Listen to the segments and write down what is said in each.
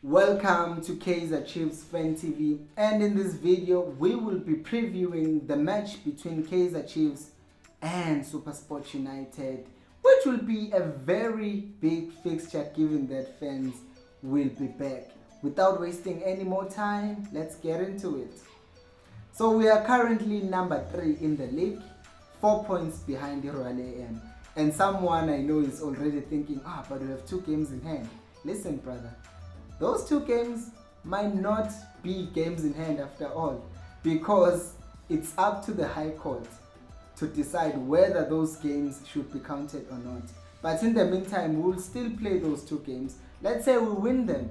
Welcome to Kaizer Chiefs Fan TV, and in this video we will be previewing the match between Kaizer Chiefs and SuperSport United, which will be a very big fixture given that fans will be back. Without wasting any more time, let's get into it. So we are currently number 3 in the league, 4 points behind the Royal AM. And someone I know is already thinking, but we have 2 games in hand. Listen, brother. Those 2 games might not be games in hand after all, because it's up to the High Court to decide whether those games should be counted or not. But in the meantime, we'll still play those 2 games. Let's say we win them,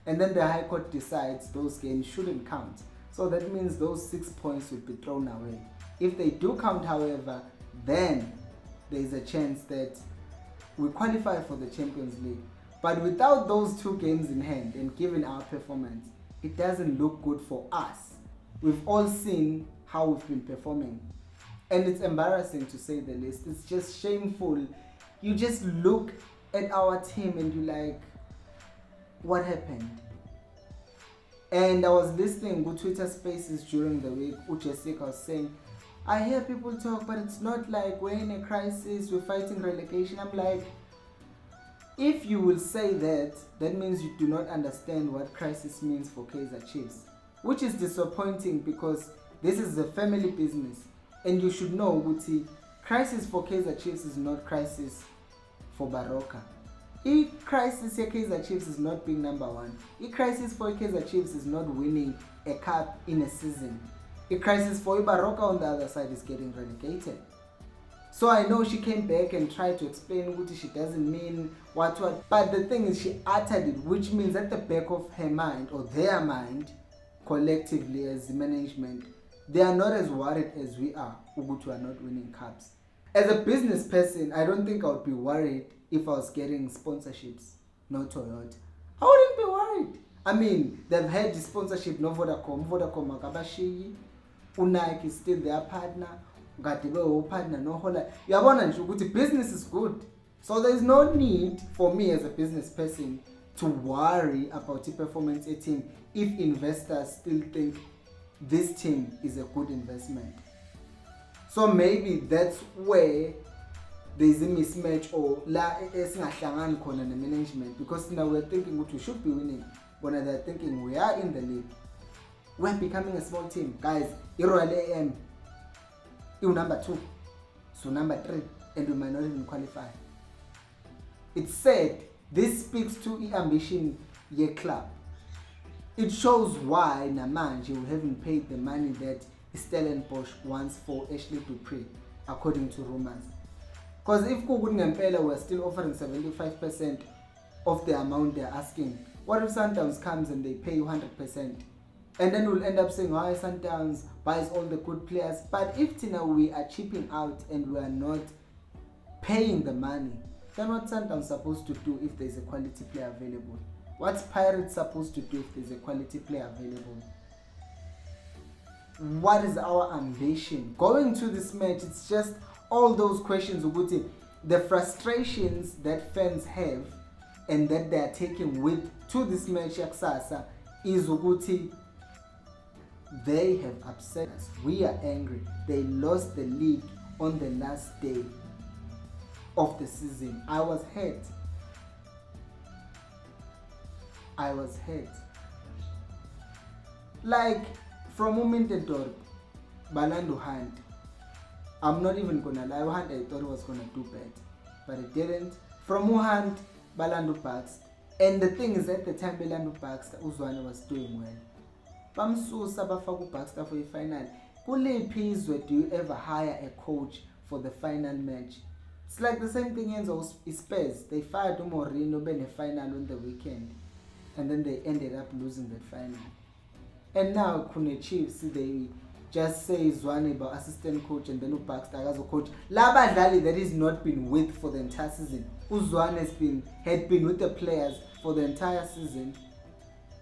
and then the High Court decides those games shouldn't count. So that means those 6 points will be thrown away. If they do count, however, then there's a chance that we qualify for the Champions League. But without those 2 games in hand and given our performance, it doesn't look good for us. We've all seen how we've been performing. And it's embarrassing to say the least. It's just shameful. You just look at our team and you're like, what happened? And I was listening to Twitter Spaces during the week. Jessica was saying, I hear people talk, but it's not like we're in a crisis, we're fighting relegation. I'm like, if you will say that, that means you do not understand what crisis means for Kaizer Chiefs, which is disappointing because this is a family business, and you should know, Guti, crisis for Kaizer Chiefs is not crisis for Baroka. Crisis for Kaizer Chiefs is not being number 1. Crisis for Kaizer Chiefs is not winning a cup in a season. Crisis for Baroka on the other side is getting relegated. So I know she came back and tried to explain what she doesn't mean what, but the thing is she uttered it, which means at the back of her mind or their mind, collectively as management, they are not as worried as we are who are not winning cups. As a business person, I don't think I would be worried if I was getting sponsorships, no Toyota. I wouldn't be worried. I mean, they've had the sponsorship, no Vodacom Makabashi, Nike is still their partner. Partner, no whole lot. Business is good. So there is no need for me as a business person to worry about the performance of a team if investors still think this team is a good investment. So maybe that's where there is a mismatch or the management, because now we're thinking we should be winning, but now they're thinking we are in the league. We're becoming a small team. Guys, Royal AM, you're number 2, so number 3, and we might not even qualify. It's said this speaks to the ambition of the club. It shows why Namanje we haven't paid the money that Stellenbosch wants for Ashley Dupree, according to rumors. Because if Kugun we're still offering 75% of the amount they're asking, what if Sundowns comes and they pay you 100%? And then we'll end up saying, why Sundowns buys all the good players. But if we are chipping out and we are not paying the money, then what's Sundowns supposed to do if there's a quality player available? What's Pirates supposed to do if there's a quality player available? What is our ambition? Going to this match, it's just all those questions, Uguti, the frustrations that fans have and that they are taking with to this match, Yaksasa, is Uguti, they have upset us. We are angry. They lost the league on the last day of the season. I was hurt. Like, from Momentador, Balando Hunt, I'm not even gonna lie, Hunt I thought it was gonna do bad, but it didn't. From Hunt, Balando Bucks, and the thing is, at the time Balando Bucks, Uzwane was doing well. Bamsusa bafaka uBaxter for the final. Kulephi izwe do you ever hire a coach for the final match? It's like the same thing as Spurs. They fired Mourinho in the final on the weekend, and then they ended up losing that final. And now Kune Chiefs, they just say Zwane about assistant coach and then uBaxter as a coach. Labadlali that is not been with for the entire season. Uzwane had been with the players for the entire season.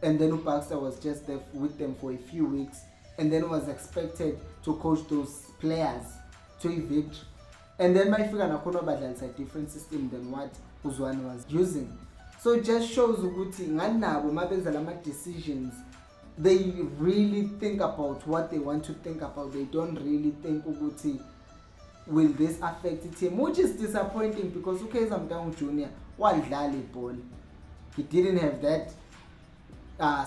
And then uBaxter was just there with them for a few weeks, and then was expected to coach those players to a victory. And then my figure Nakono Badal is a different system than what Uzwane was using. So it just shows ukuthi nganabo mabenza lama decisions, they really think about what they want to think about. They don't really think ukuthi will this affect the team, which is disappointing because uKaizer Mtangu Jr. wadlala ibhola. He didn't have that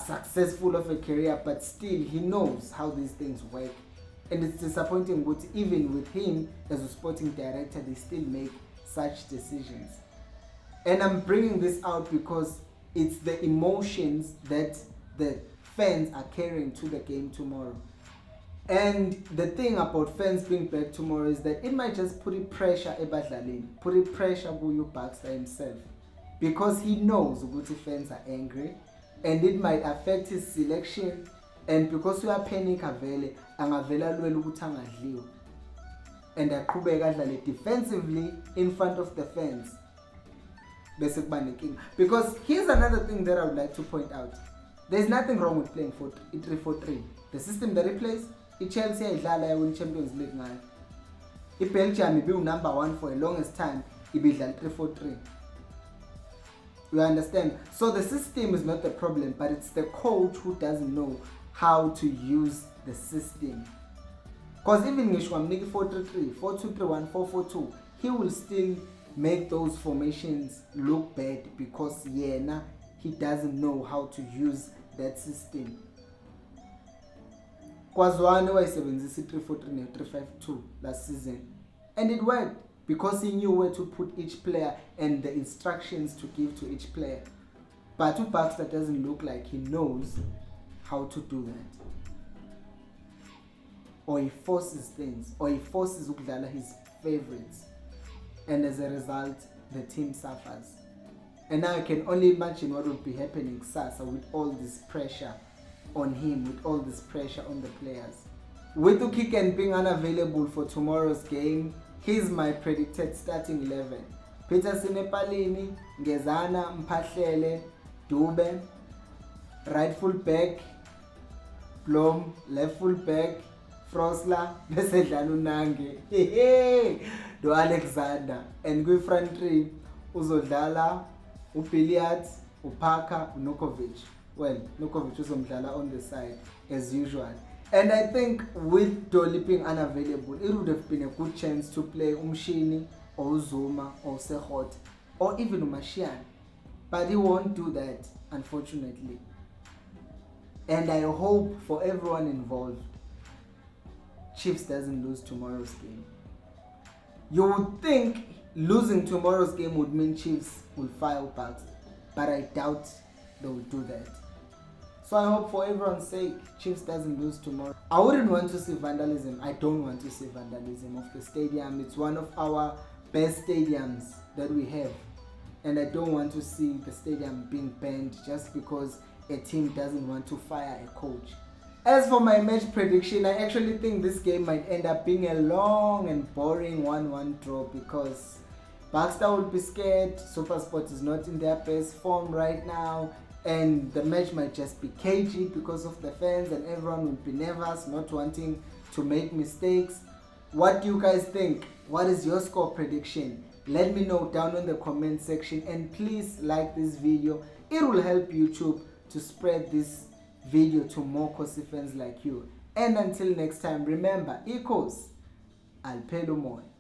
successful of a career, but still he knows how these things work. And it's disappointing that even with him as a sporting director, they still make such decisions. And I'm bringing this out because it's the emotions that the fans are carrying to the game tomorrow. And the thing about fans being back tomorrow is that it might just put pressure ebadlaleni, put pressure on Baxter himself, because he knows that fans are angry, and it might affect his selection. And because we are panic avele, angavela lwela ukuthi angadliwa, and aqhubeka adlale defensively in front of the fans. Bese kuba nenkinga. Because here's another thing that I would like to point out. There's nothing wrong with playing 3-4-3. The system that he plays, Chelsea idlala ya win Champions League ngayo. Belgium ibe number 1 for a longest time, ibidlala 3-4-3. You understand? So the system is not the problem, but it's the coach who doesn't know how to use the system. Because even ngisho 4-3-3, 4-2-3-1, 4-4-2, he will still make those formations look bad because he doesn't know how to use that system. Kwazwane wayisebenzisa 3-4-3 ne 3-5-2 last season, and it worked because he knew where to put each player and the instructions to give to each player. But Baxter doesn't look like he knows how to do that, or he forces things, or he forces ukudlala his favorites, and as a result the team suffers. And now I can only imagine what would be happening Sasa with all this pressure on him, with all this pressure on the players. With Ukiken being unavailable for tomorrow's game, here's my predicted starting 11. Peterson Epalini, Ngezana, Mphahlele, Dube, right full back, Blom, left full back, Frosla, bese dlala uNange, do Alexander, and kwi front three uzodlala uPiliat, uParker, uNukovic. Well, Nukovic uzomdlala on the side as usual. And I think with Dolly being unavailable, it would have been a good chance to play Umshini or Zuma or Sehot or even Umashian. But he won't do that, unfortunately. And I hope for everyone involved, Chiefs doesn't lose tomorrow's game. You would think losing tomorrow's game would mean Chiefs will fire Bucks, but I doubt they will do that. So I hope for everyone's sake, Chiefs doesn't lose tomorrow. I wouldn't want to see vandalism. I don't want to see vandalism of the stadium. It's one of our best stadiums that we have. And I don't want to see the stadium being banned just because a team doesn't want to fire a coach. As for my match prediction, I actually think this game might end up being a long and boring 1-1 draw because Baxter will be scared. SuperSport is not in their best form right now. And the match might just be cagey because of the fans, and everyone will be nervous, not wanting to make mistakes. What do you guys think? What is your score prediction? Let me know down in the comment section, and please like this video. It will help YouTube to spread this video to more Kosi fans like you. And until next time, remember, Equals, Alpelo Moy.